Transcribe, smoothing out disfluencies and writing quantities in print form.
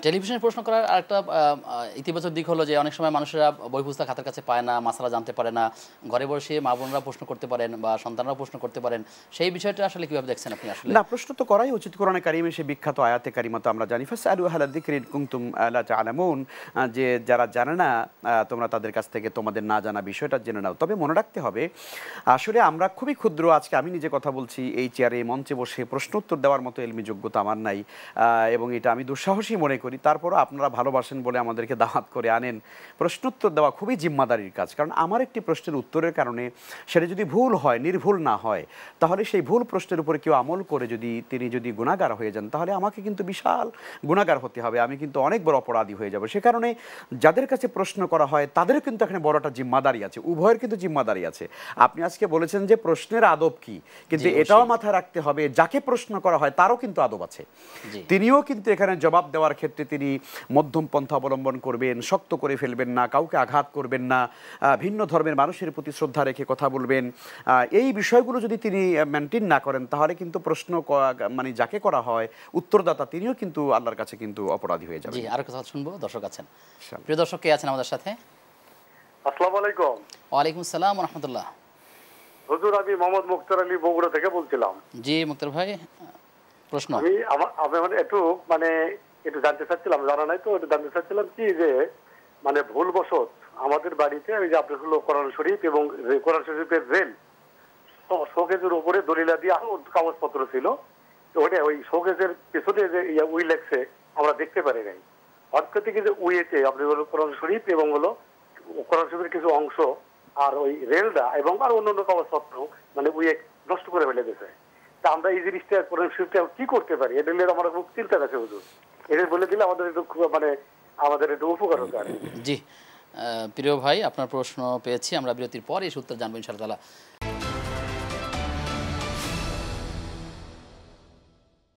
টেলিভিশনে প্রশ্ন করার আরেকটা ইতিবাচক দিক হলো যে অনেক সময় মানুষেরা বই পুস্তক হাতের কাছে পায় না, মাসালা জানতে পারে না, ঘরে বসে মা বোনরা প্রশ্ন করতে পারেন বা সন্তানরাও প্রশ্ন করতে পারেন। সেই বিষয়টা আসলে কিভাবে দেখছেন আপনি? আসলে না, প্রশ্ন তো করাই উচিত। কোরআনে কারিমে সে বিখ্যাত আয়াতে কারিমা তো আমরা জানি, ফাসআলু আহলা যিকরি ইন কুনতুম লা তা'লামুন, যে যারা জানে না তোমরা তাদের কাছ থেকে তোমাদের না জানা বিষয়টা জেনে নাও। তবে মনে রাখতে হবে আসলে আমরা খুবই ক্ষুদ্র। আজকে আমি নিজে কথা বলছি এই চেয়ারে মঞ্চে বসে, প্রশ্ন উত্তর দেওয়ার মতো এলমি যোগ্যতা আমার নাই, এবং এটা আমি দুঃসাহসী মনে করি। তারপরও আপনারা ভালোবাসেন বলে আমাদেরকে দাওয়াত করে আনেন। প্রশ্নোত্তর দেওয়া খুবই জিম্মাদারির কাজ, কারণ আমার একটি প্রশ্নের উত্তরের কারণে সেটা যদি ভুল হয়, নির্ভুল না হয়, তাহলে সেই ভুল প্রশ্নের উপরে কেউ আমল করে তিনি যদি গুনাহগার হয়ে যান, তাহলে আমাকে কিন্তু বিশাল গুনাহগার হতে হবে, আমি কিন্তু অনেক বড় অপরাধী হয়ে যাব। সে কারণে যাদের কাছে প্রশ্ন করা হয় তাদেরও কিন্তু এখানে বড় একটা জিম্মাদারি আছে, উভয়ের কিন্তু জিম্মাদারি আছে। আপনি আজকে বলেছেন যে প্রশ্নের আদব কি, কিন্তু এটাও মাথায় রাখতে হবে যাকে প্রশ্ন করা হয় তারও কিন্তু আদব আছে। তিনিও কিন্তু এখানে জবাব দেওয়ার ক্ষেত্রে তিনি মধ্যম পন্থা অবলম্বন করবেন, শক্ত করে ফেলবেন না, কাউকে আঘাত করবেন না, ভিন্ন ধর্মের মানুষের প্রতি শ্রদ্ধা রেখে কথা বলবেন। এই বিষয়গুলো যদি তিনি মেনটেন না করেন, তাহলে কিন্তু প্রশ্ন মানে যাকে করা হয় উত্তরদাতা তিনিও কিন্তু আল্লাহর কাছে কিন্তু অপরাধী হয়ে যাবেন। জি, আরো কথা শুনবো, দর্শক আছেন। প্রিয় দর্শক কে আছেন আমাদের সাথে? আসসালামু আলাইকুম। ওয়ালাইকুম আসসালাম ওয়া রাহমাতুল্লাহ। হুজুর, আমি মোহাম্মদ মুক্তার আলী বগুড়া থেকে বলছিলাম। জি মুক্তার ভাই, প্রশ্ন। আমি একটু জানতে চাচ্ছিলাম, জানা নাই তো, একটু জানতে চাচ্ছিলাম কি যে ভুলবশত আমাদের বাড়িতে ওই যে আপনার হলো কোরআন শরীফ এবং কোরআন শরীফের রেল শোকেজের উপরে দলিলা দিয়ে আরো কাগজপত্র ছিল, ওটা ওই শোকেজের পেছনে যে উই লেখছে আমরা দেখতে পারি নাই। হঠাৎ থেকে যে উইয়েতে আপনি হলো কোরআন শরীফ এবং হলো কোরআন শরীফের কিছু অংশ আর ওই রেলটা এবং আর অন্যান্য কাগজপত্র উইয়ে নষ্ট করে ফেলে দিয়েছে। তা আমরা এই জিনিসটা কোরআন শরীফটা কি করতে পারি, এটা নিয়ে আমার খুব চিন্তা আছে হুজুর। এটা বলে দিলে আমাদের একটু আমাদের একটু উপকার হতে পারে। জি প্রিয় ভাই, আপনার প্রশ্ন পেয়েছি, আমরা বিরতির পর এই উত্তর জানবো ইনশাআল্লাহ।